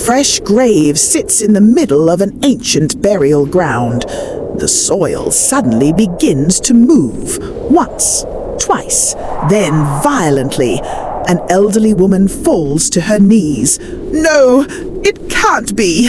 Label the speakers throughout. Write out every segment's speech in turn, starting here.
Speaker 1: fresh grave sits in the middle of an ancient burial ground. The soil suddenly begins to move, once, twice, then violently. An elderly woman falls to her knees. No, it can't be!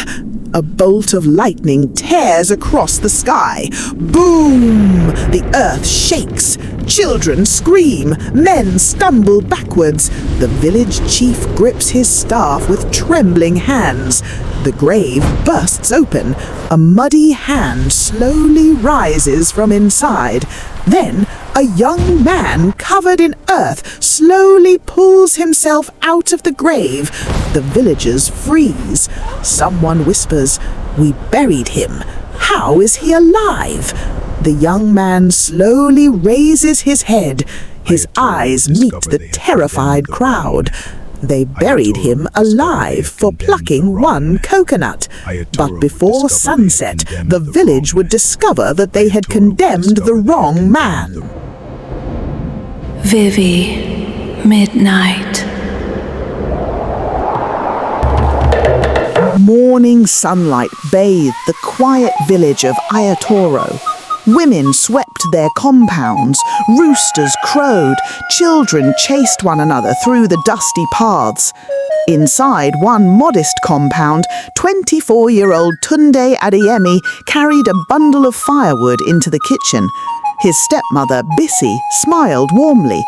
Speaker 1: A bolt of lightning tears across the sky. Boom! The earth shakes. Children scream. Men stumble backwards. The village chief grips his staff with trembling hands. The grave bursts open. A muddy hand slowly rises from inside. Then a young man covered in earth slowly pulls himself out of the grave. The villagers freeze. Someone whispers, "We buried him. How is he alive?" The young man slowly raises his head. His eyes meet the terrified crowd. They buried him alive for plucking one coconut. But before sunset, the village would discover that they had condemned the wrong man.
Speaker 2: Vivi, midnight.
Speaker 1: Morning sunlight bathed the quiet village of Aiyetoro. Women swept their compounds, roosters crowed, children chased one another through the dusty paths. Inside one modest compound, 24-year-old Tunde Adeyemi carried a bundle of firewood into the kitchen. His stepmother, Bisi, smiled warmly.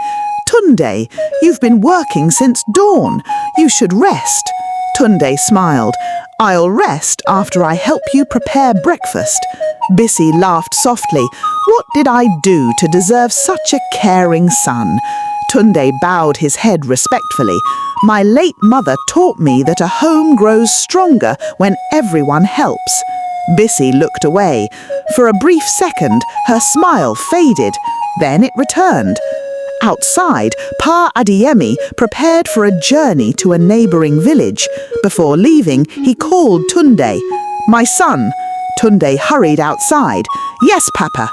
Speaker 1: "Tunde, you've been working since dawn. You should rest." Tunde smiled. "I'll rest after I help you prepare breakfast." Bisi laughed softly. "What did I do to deserve such a caring son?" Tunde bowed his head respectfully. "My late mother taught me that a home grows stronger when everyone helps." Bisi looked away. For a brief second, her smile faded. Then it returned. Outside, Pa Adeyemi prepared for a journey to a neighboring village. Before leaving, he called Tunde. "My son." Tunde hurried outside. "Yes, Papa."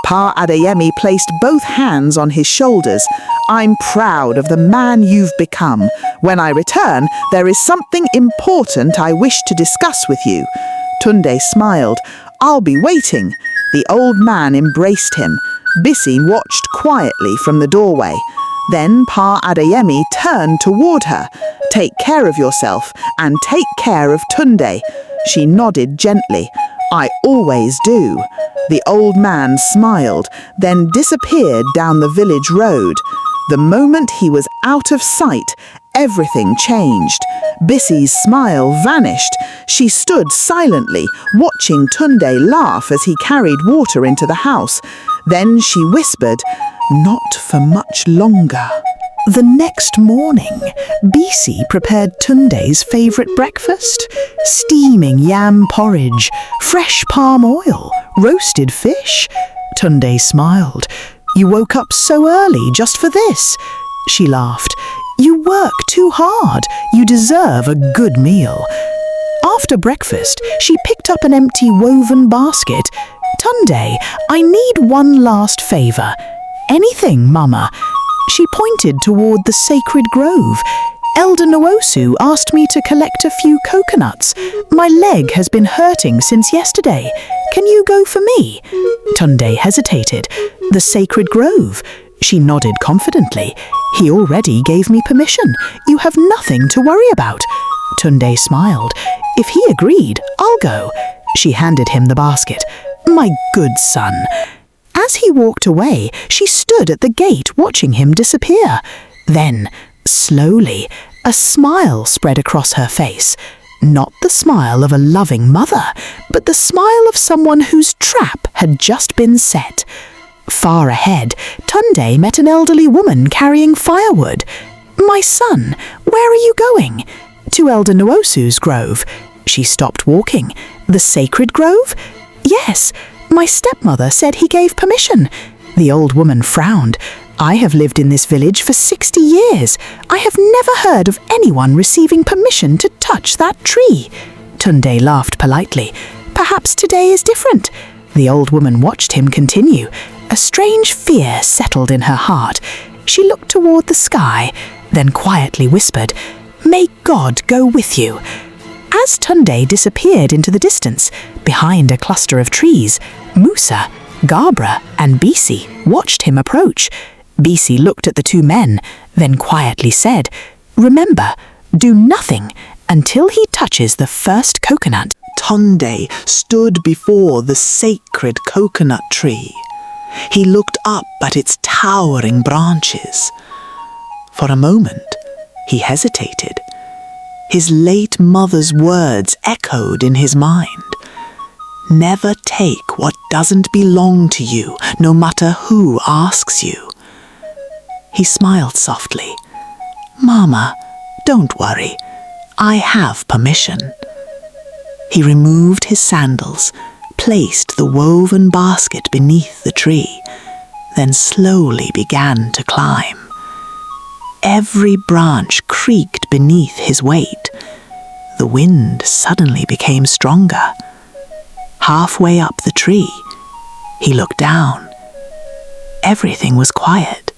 Speaker 1: Pa Adeyemi placed both hands on his shoulders. "I'm proud of the man you've become. When I return, there is something important I wish to discuss with you." Tunde smiled. "I'll be waiting." The old man embraced him. Bisi watched quietly from the doorway. Then Pa Adeyemi turned toward her. "Take care of yourself and take care of Tunde." She nodded gently. "I always do." The old man smiled, then disappeared down the village road. The moment he was out of sight, everything changed. Bisi's smile vanished. She stood silently, watching Tunde laugh as he carried water into the house. Then she whispered, "Not for much longer." The next morning, Bisi prepared Tunde's favorite breakfast: steaming yam porridge, fresh palm oil, roasted fish. Tunde smiled. "You woke up so early just for this?" She laughed. "You work too hard. You deserve a good meal." After breakfast, she picked up an empty woven basket. "Tunde, I need one last favor." "Anything, Mama." She pointed toward the sacred grove. "Elder Nwosu asked me to collect a few coconuts. My leg has been hurting since yesterday. Can you go for me?" Tunde hesitated. "The sacred grove?" She nodded confidently. "He already gave me permission. You have nothing to worry about." Tunde smiled. "If he agreed, I'll go." She handed him the basket. "My good son." As he walked away, she stood at the gate watching him disappear. Then, slowly, a smile spread across her face. Not the smile of a loving mother, but the smile of someone whose trap had just been set. Far ahead, Tunde met an elderly woman carrying firewood. "My son, where are you going?" "To Elder Nwosu's grove." She stopped walking. "The sacred grove?" "Yes. My stepmother said he gave permission." The old woman frowned. "I have lived in this village for 60 years. I have never heard of anyone receiving permission to touch that tree." Tunde laughed politely. "Perhaps today is different." The old woman watched him continue. A strange fear settled in her heart. She looked toward the sky, then quietly whispered, "May God go with you."
Speaker 3: As Tunde disappeared into the distance, behind a cluster of trees, Musa, Gabra and Bisi watched him approach. Bisi looked at the two men, then quietly said, "Remember, do nothing until he touches the first coconut."
Speaker 1: Tunde stood before the sacred coconut tree. He looked up at its towering branches. For a moment, he hesitated. His late mother's words echoed in his mind. Never take what doesn't belong to you, no matter who asks you. He smiled softly. "Mama, don't worry. I have permission." He removed his sandals, placed the woven basket beneath the tree, then slowly began to climb. Every branch creaked beneath his weight. The wind suddenly became stronger. Halfway up the tree, he looked down. Everything was quiet.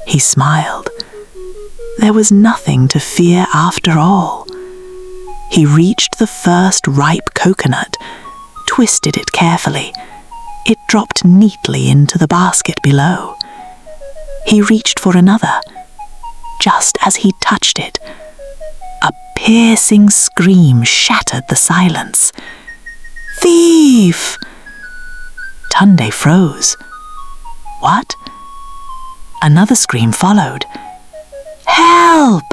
Speaker 1: He smiled. There was nothing to fear after all. He reached the first ripe coconut, twisted it carefully. It dropped neatly into the basket below. He reached for another. Just as he touched it, a piercing scream shattered the silence. "Thief!" Tunde froze. What? Another scream followed. "Help!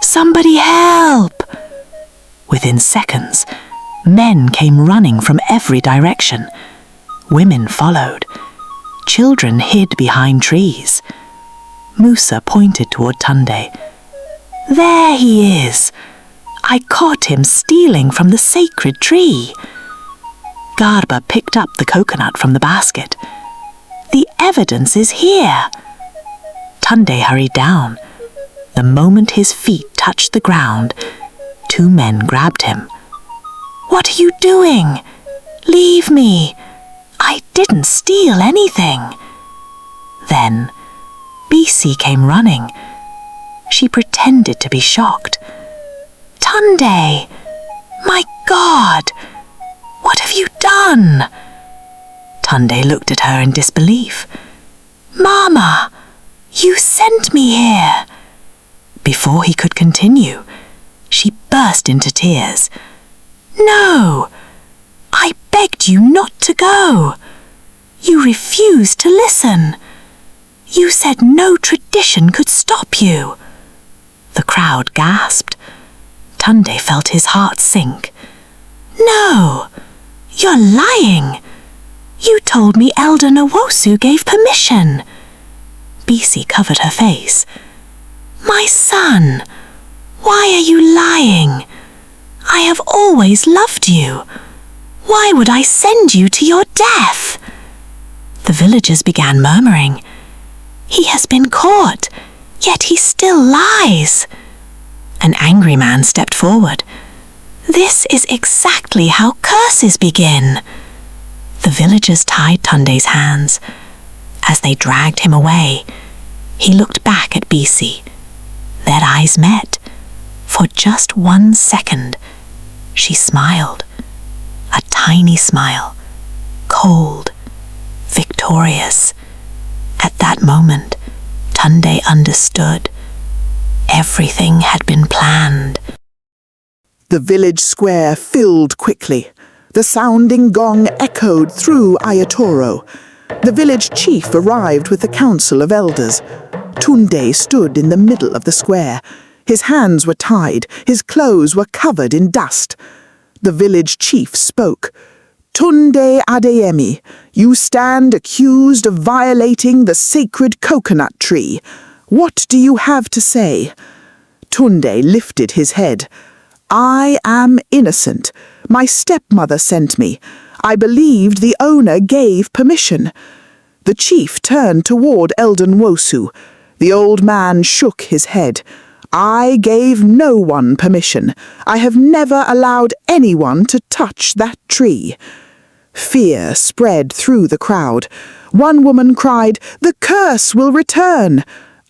Speaker 1: Somebody help!" Within seconds, men came running from every direction. Women followed. Children hid behind trees. Musa pointed toward Tunde. "There he is! I caught him stealing from the sacred tree." Garba picked up the coconut from the basket. "The evidence is here." Tunde hurried down. The moment his feet touched the ground, two men grabbed him. "What are you doing? Leave me! I didn't steal anything." Then Bisi came running. She pretended to be shocked. "Tunde! My God! What have you done?" Tunde looked at her in disbelief. "Mama, you sent me here." Before he could continue, she burst into tears. "No! I begged you not to go. You refused to listen. You said no tradition could stop you." The crowd gasped. Tunde felt his heart sink. "No! You're lying! You told me Elder Nwosu gave permission." Bisi covered her face. "My son, why are you lying? I have always loved you. Why would I send you to your death?" The villagers began murmuring. "He has been caught, yet he still lies." An angry man stepped forward. "This is exactly how curses begin." The villagers tied Tunde's hands. As they dragged him away, he looked back at Bisi. Their eyes met. For just 1 second, she smiled. A tiny smile, cold, victorious. At that moment, Tunde understood. Everything had been planned. The village square filled quickly. The sounding gong echoed through Aiyetoro. The village chief arrived with the council of elders. Tunde stood in the middle of the square. His hands were tied, his clothes were covered in dust. The village chief spoke. "Tunde Adeyemi, you stand accused of violating the sacred coconut tree. What do you have to say?" Tunde lifted his head. "I am innocent. My stepmother sent me. I believed the owner gave permission." The chief turned toward Elder Nwosu. The old man shook his head. "I gave no one permission. I have never allowed anyone to touch that tree." Fear spread through the crowd. One woman cried, "The curse will return."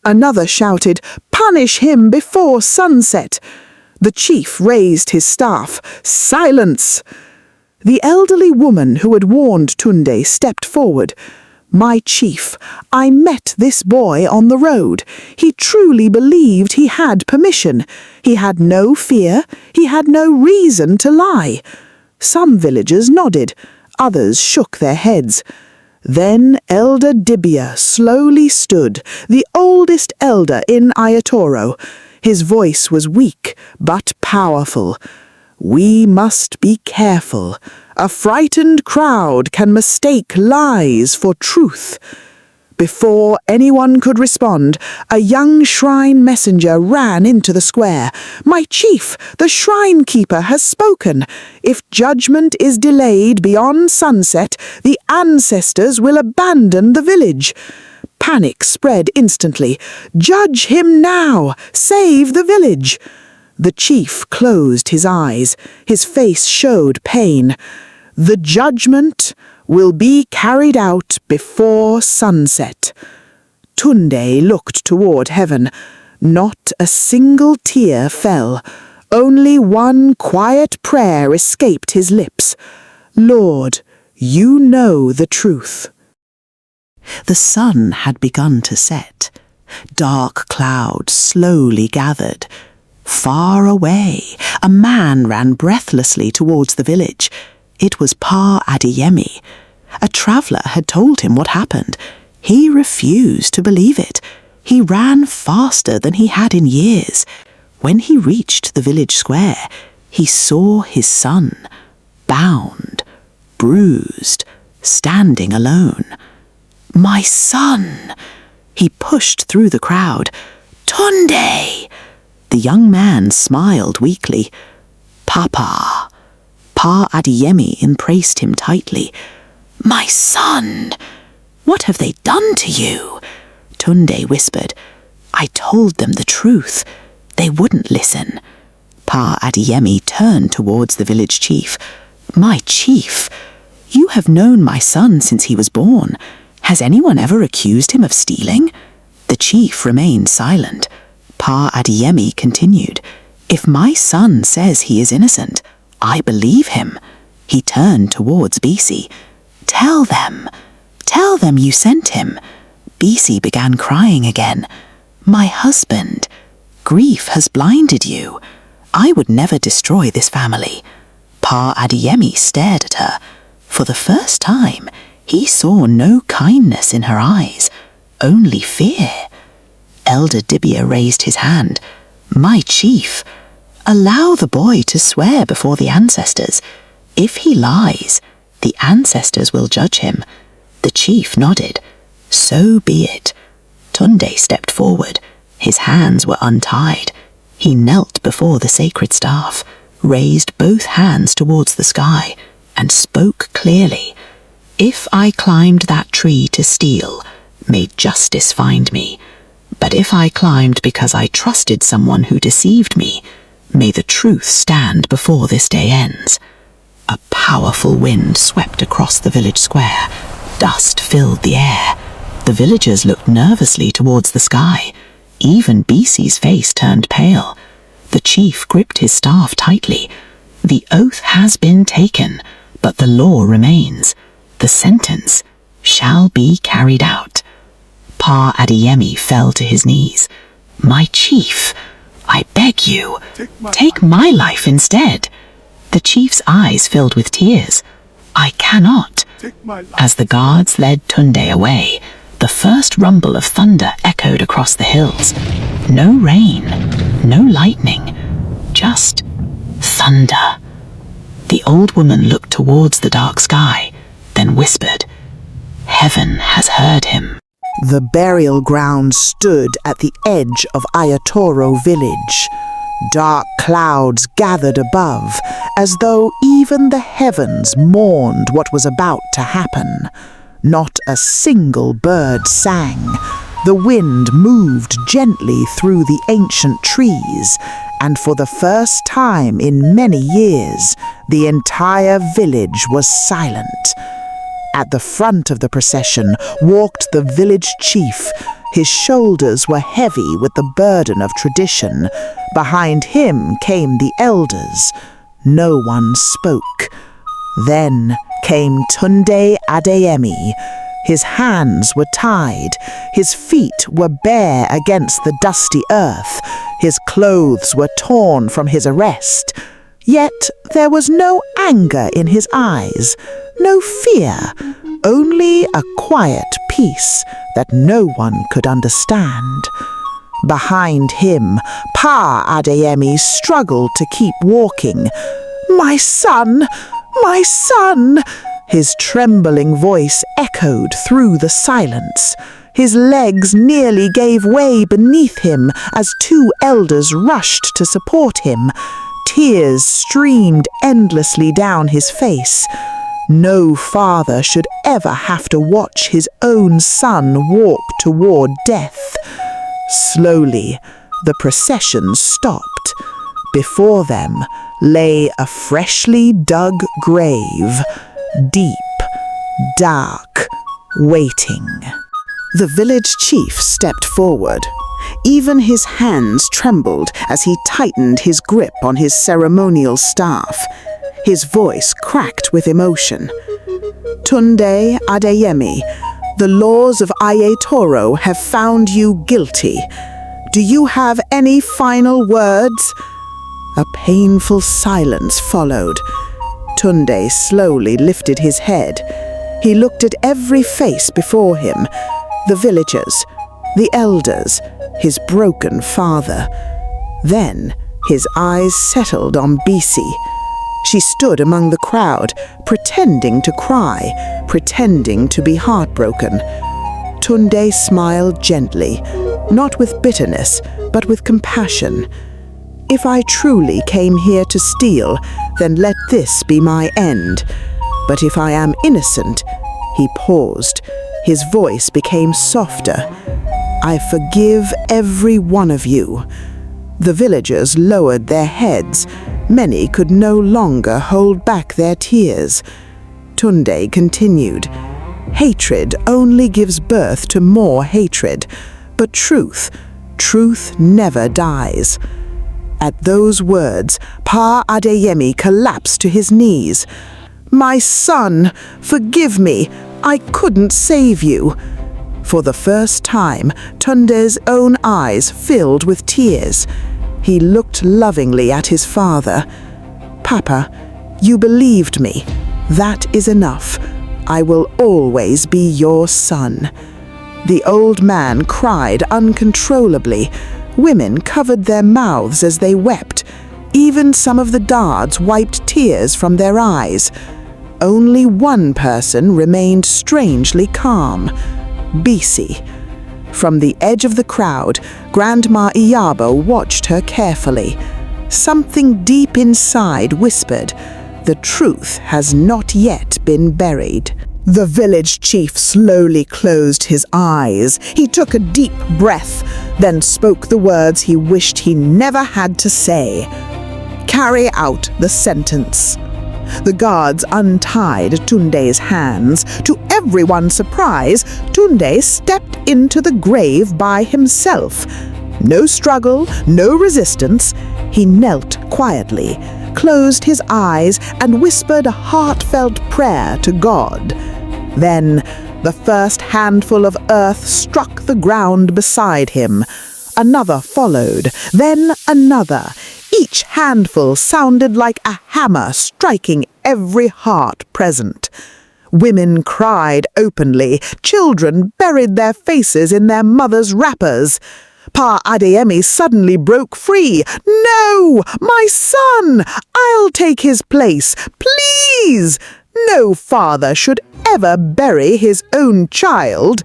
Speaker 1: Another shouted, "Punish him before sunset." The chief raised his staff. "Silence!" The elderly woman who had warned Tunde stepped forward. "My chief, I met this boy on the road. He truly believed he had permission. He had no fear. He had no reason to lie." Some villagers nodded. Others shook their heads. Then Elder Dibia slowly stood, the oldest elder in Aiyetoro. His voice was weak, but powerful. "We must be careful. A frightened crowd can mistake lies for truth." Before anyone could respond, a young shrine messenger ran into the square. "My chief, the shrine keeper has spoken. If judgment is delayed beyond sunset, the ancestors will abandon the village." Panic spread instantly. "Judge him now! Save the village!" The chief closed his eyes. His face showed pain. "The judgment will be carried out before sunset." Tunde looked toward heaven. Not a single tear fell. Only one quiet prayer escaped his lips. "Lord, you know the truth." The sun had begun to set. Dark clouds slowly gathered. Far away, a man ran breathlessly towards the village. It was Pa Adeyemi. A traveller had told him what happened. He refused to believe it. He ran faster than he had in years. When he reached the village square, he saw his son, bound, bruised, standing alone. "My son!" He pushed through the crowd. "Tunde!" The young man smiled weakly. "Papa." Pa Adeyemi embraced him tightly. "My son! What have they done to you?" Tunde whispered. "I told them the truth. They wouldn't listen." Pa Adeyemi turned towards the village chief. "My chief, you have known my son since he was born. Has anyone ever accused him of stealing?" The chief remained silent. Pa Adeyemi continued. "If my son says he is innocent, I believe him." He turned towards Bisi. Tell them you sent him." Bisi began crying again. "My husband, grief has blinded you. I would never destroy this family." Pa Adeyemi stared at her. For the first time, he saw no kindness in her eyes, only fear. Elder Dibia raised his hand. "My chief, allow the boy to swear before the ancestors. If he lies, the ancestors will judge him." The chief nodded. "So be it." Tunde stepped forward. His hands were untied. He knelt before the sacred staff, raised both hands towards the sky, and spoke clearly. "If I climbed that tree to steal, may justice find me. But if I climbed because I trusted someone who deceived me, may the truth stand before this day ends." A powerful wind swept across the village square. Dust filled the air. The villagers looked nervously towards the sky. Even Bisi's face turned pale. The chief gripped his staff tightly. "The oath has been taken, but the law remains. The sentence shall be carried out." Pa Adeyemi fell to his knees. "My chief, I beg you, take my life instead." The chief's eyes filled with tears. "I cannot." As the guards led Tunde away, the first rumble of thunder echoed across the hills. No rain, no lightning, just thunder. The old woman looked towards the dark sky, then whispered, "Heaven has heard him." The burial ground stood at the edge of Aiyetoro Village. Dark clouds gathered above, as though even the heavens mourned what was about to happen. Not a single bird sang. The wind moved gently through the ancient trees, and for the first time in many years, the entire village was silent. At the front of the procession walked the village chief. His shoulders were heavy with the burden of tradition. Behind him came the elders. No one spoke. Then came Tunde Adeyemi. His hands were tied. His feet were bare against the dusty earth. His clothes were torn from his arrest. Yet there was no anger in his eyes, no fear, only a quiet peace that no one could understand. Behind him, Pa Adeyemi struggled to keep walking. "My son! My son!" His trembling voice echoed through the silence. His legs nearly gave way beneath him as two elders rushed to support him. Tears streamed endlessly down his face. No father should ever have to watch his own son walk toward death. Slowly, the procession stopped. Before them lay a freshly dug grave, deep, dark, waiting. The village chief stepped forward. Even his hands trembled as he tightened his grip on his ceremonial staff. His voice cracked with emotion. "Tunde Adeyemi, the laws of Aiyetoro have found you guilty. Do you have any final words?" A painful silence followed. Tunde slowly lifted his head. He looked at every face before him, the villagers, the elders, his broken father. Then his eyes settled on Bisi. She stood among the crowd, pretending to cry, pretending to be heartbroken. Tunde smiled gently, not with bitterness, but with compassion. "If I truly came here to steal, then let this be my end. But if I am innocent," he paused. His voice became softer. "I forgive every one of you." The villagers lowered their heads. Many could no longer hold back their tears. Tunde continued, "Hatred only gives birth to more hatred, but truth never dies." At those words, Pa Adeyemi collapsed to his knees. "My son, forgive me. I couldn't save you." For the first time, Tunde's own eyes filled with tears. He looked lovingly at his father. "Papa, you believed me. That is enough. I will always be your son." The old man cried uncontrollably. Women covered their mouths as they wept. Even some of the guards wiped tears from their eyes. Only one person remained strangely calm, Bisi. From the edge of the crowd, Grandma Iyabo watched her carefully. Something deep inside whispered, "The truth has not yet been buried." The village chief slowly closed his eyes. He took a deep breath, then spoke the words he wished he never had to say. "Carry out the sentence." The guards untied Tunde's hands. To everyone's surprise, Tunde stepped into the grave by himself. No struggle, no resistance. He knelt quietly, closed his eyes, and whispered a heartfelt prayer to God. Then the first handful of earth struck the ground beside him. Another followed, then another. Each handful sounded like a hammer striking every heart present. Women cried openly. Children buried their faces in their mothers' wrappers. Pa Adeyemi suddenly broke free. "No, my son! I'll take his place. Please! No father should ever bury his own child."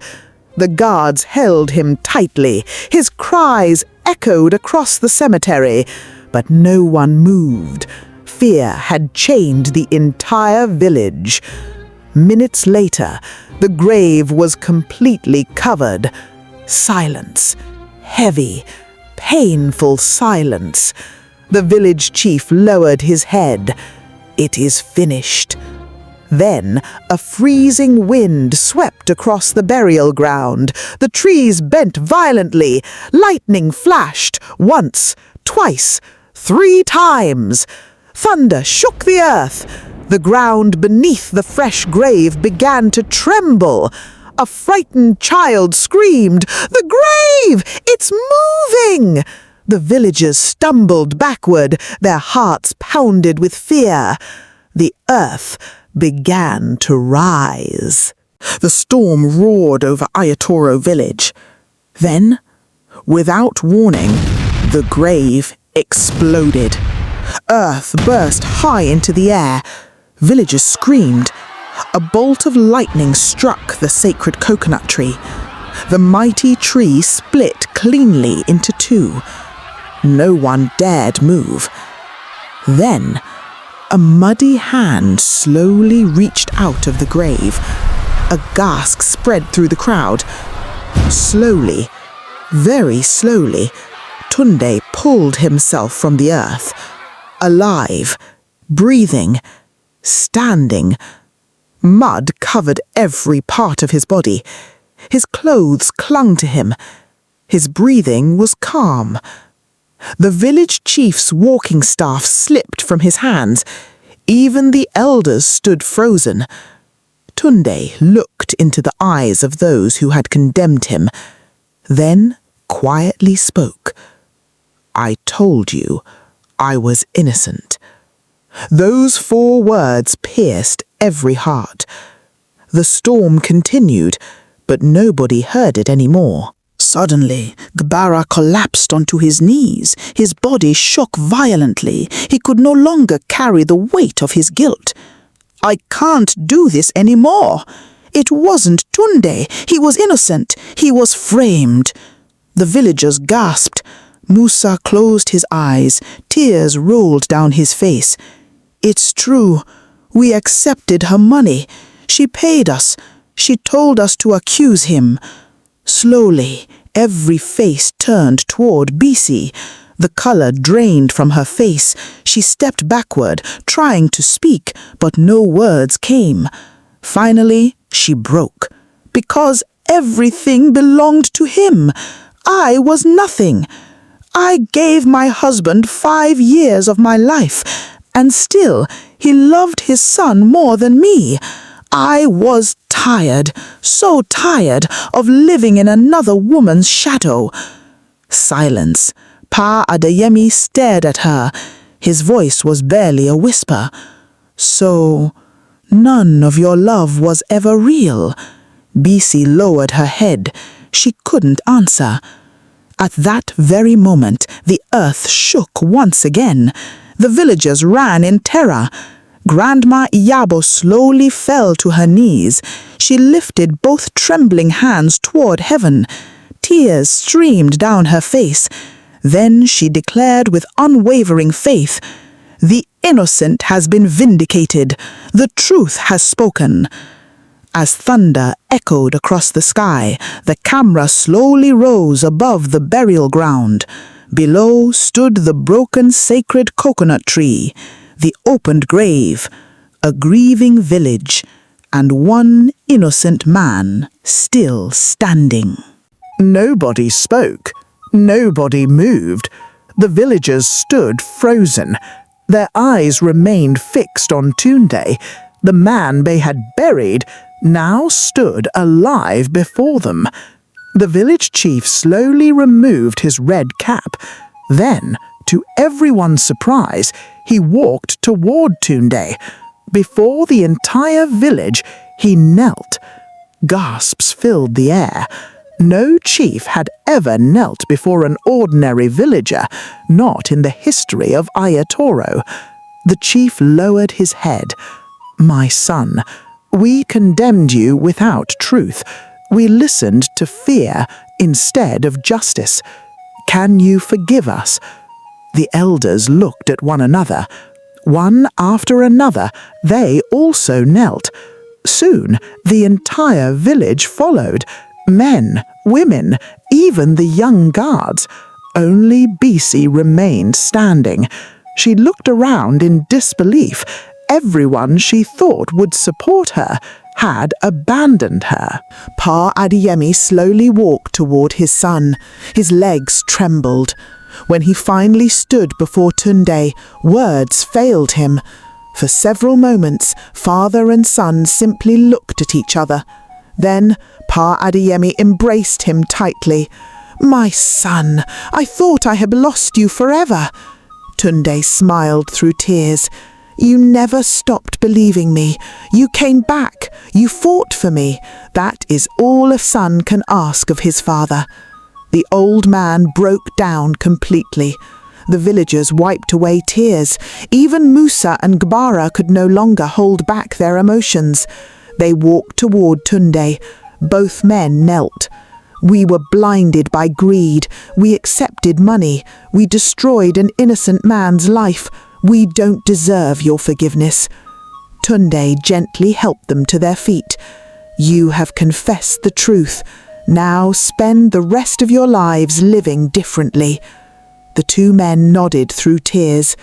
Speaker 1: The guards held him tightly. His cries echoed across the cemetery, but no one moved. Fear had chained the entire village. Minutes later, the grave was completely covered. Silence. Heavy, painful silence. The village chief lowered his head. "It is finished." Then a freezing wind swept across the burial ground. The trees bent violently. Lightning flashed once, twice, 3 times. Thunder shook the earth. The ground beneath the fresh grave began to tremble. A frightened child screamed, "The grave! It's moving!" The villagers stumbled backward, their hearts pounded with fear. The earth began to rise. The storm roared over Aiyetoro Village. Then, without warning, the grave exploded. Earth burst high into the air. Villagers screamed. A bolt of lightning struck the sacred coconut tree. The mighty tree split cleanly into 2. No one dared move. Then, a muddy hand slowly reached out of the grave. A gasp spread through the crowd. Slowly, very slowly, Tunde pulled himself from the earth. Alive, breathing, standing. Mud covered every part of his body. His clothes clung to him. His breathing was calm. The village chief's walking staff slipped from his hands. Even the elders stood frozen. Tunde looked into the eyes of those who had condemned him, then quietly spoke. "I told you I was innocent." Those 4 words pierced every heart. The storm continued, but nobody heard it anymore. Suddenly, Gbara collapsed onto his knees. His body shook violently. He could no longer carry the weight of his guilt. "I can't do this anymore. It wasn't Tunde. He was innocent. He was framed." The villagers gasped. Musa closed his eyes. Tears rolled down his face. "It's true. We accepted her money. She paid us. She told us to accuse him." Slowly, every face turned toward Bisi. The color drained from her face. She stepped backward, trying to speak, but no words came. Finally, she broke. "Because everything belonged to him. I was nothing. I gave my husband 5 years of my life, and still he loved his son more than me. I was tired, so tired of living in another woman's shadow." Silence. Pa Adeyemi stared at her. His voice was barely a whisper. "So, none of your love was ever real?" Bisi lowered her head. She couldn't answer. At that very moment, the earth shook once again. The villagers ran in terror. Grandma Iyabo slowly fell to her knees. She lifted both trembling hands toward heaven. Tears streamed down her face. Then she declared with unwavering faith, "The innocent has been vindicated. The truth has spoken." As thunder echoed across the sky, the camera slowly rose above the burial ground. Below stood the broken sacred coconut tree, the opened grave, a grieving village, and one innocent man still standing. Nobody spoke. Nobody moved. The villagers stood frozen. Their eyes remained fixed on Tunde. The man they had buried now stood alive before them. The village chief slowly removed his red cap. Then, to everyone's surprise, he walked toward Tunde. Before the entire village, he knelt. Gasps filled the air. No chief had ever knelt before an ordinary villager, not in the history of Aiyetoro. The chief lowered his head. "My son, we condemned you without truth. We listened to fear instead of justice. Can you forgive us?" The elders looked at one another. One after another, they also knelt. Soon, the entire village followed. Men, women, even the young guards. Only Bisi remained standing. She looked around in disbelief. everyone she thought would support her had abandoned her. Pa Adeyemi slowly walked toward his son. His legs trembled. When he finally stood before Tunde, words failed him. For several moments, father and son simply looked at each other. Then Pa Adeyemi embraced him tightly. "My son, I thought I had lost you forever." Tunde smiled through tears. "You never stopped believing me. You came back. You fought for me. That is all a son can ask of his father." The old man broke down completely. The villagers wiped away tears. Even Musa and Gbara could no longer hold back their emotions. They walked toward Tunde. Both men knelt. "We were blinded by greed. We accepted money. We destroyed an innocent man's life. We don't deserve your forgiveness." Tunde gently helped them to their feet. "You have confessed the truth. Now spend the rest of your lives living differently." The two men nodded through tears.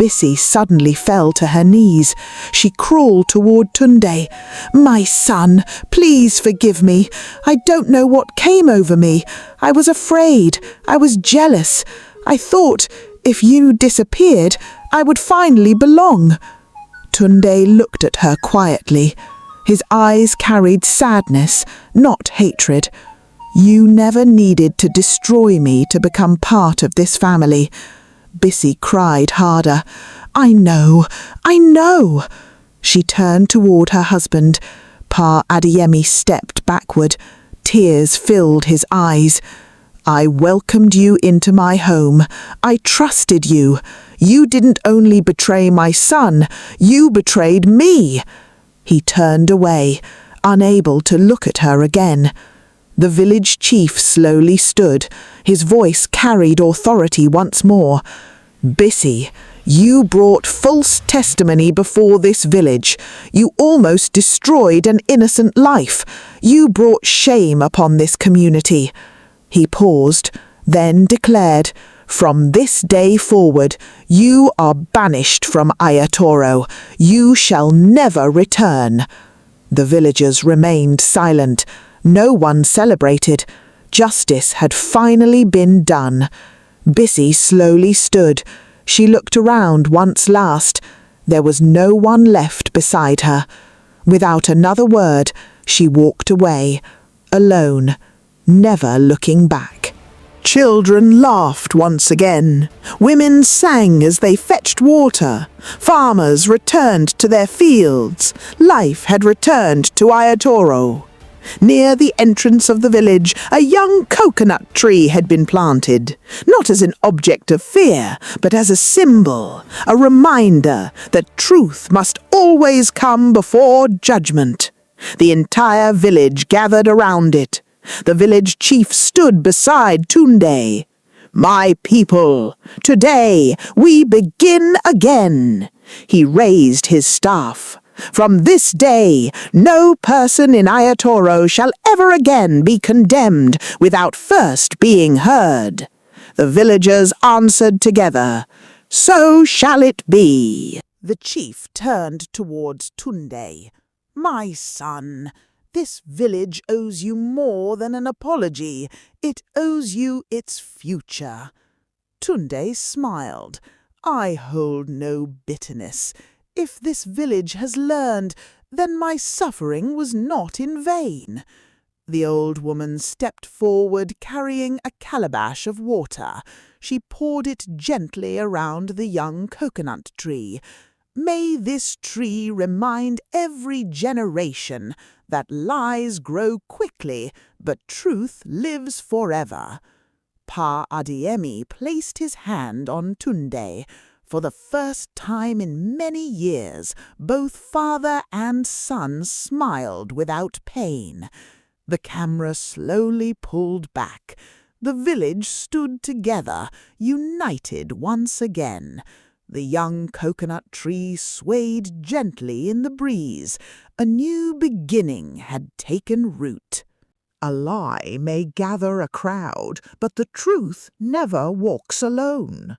Speaker 1: Bisi suddenly fell to her knees. She crawled toward Tunde. "My son, please forgive me. I don't know what came over me. I was afraid. I was jealous. I thought if you disappeared, I would finally belong." Tunde looked at her quietly. His eyes carried sadness, not hatred. "You never needed to destroy me to become part of this family." Bisi cried harder. I know. She turned toward her husband. Pa Adeyemi stepped backward. Tears filled his eyes. "I welcomed you into my home. I trusted you. You didn't only betray my son, you betrayed me." He turned away, unable to look at her again. The village chief slowly stood. His voice carried authority once more. "Bisi, you brought false testimony before this village. You almost destroyed an innocent life. You brought shame upon this community." He paused, then declared, "From this day forward, you are banished from Aiyetoro. You shall never return." The villagers remained silent. No one celebrated. Justice had finally been done. Bisi slowly stood. She looked around once last. There was no one left beside her. Without another word, she walked away, alone, never looking back. Children laughed once again. Women sang as they fetched water. Farmers returned to their fields. Life had returned to Aiyetoro. Near the entrance of the village, a young coconut tree had been planted, not as an object of fear, but as a symbol, a reminder that truth must always come before judgment. The entire village gathered around it. The village chief stood beside Tunde. "My people, today we begin again." He raised his staff. "From this day, no person in Aiyetoro shall ever again be condemned without first being heard." The villagers answered together, "So shall it be." The chief turned towards Tunde. "My son, this village owes you more than an apology. It owes you its future." Tunde smiled. "I hold no bitterness. If this village has learned, then my suffering was not in vain." The old woman stepped forward carrying a calabash of water. She poured it gently around the young coconut tree. "May this tree remind every generation that lies grow quickly, but truth lives forever." Pa Adeyemi placed his hand on Tunde. For the first time in many years, both father and son smiled without pain. The camera slowly pulled back. The village stood together, united once again. The young coconut tree swayed gently in the breeze. A new beginning had taken root. A lie may gather a crowd, but the truth never walks alone.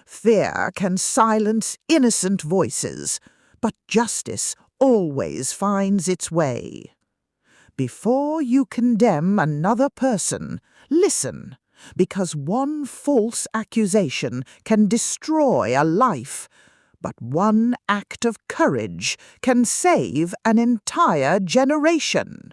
Speaker 1: Fear can silence innocent voices. but justice always finds its way. Before you condemn another person, listen, because one false accusation can destroy a life, but one act of courage can save an entire generation.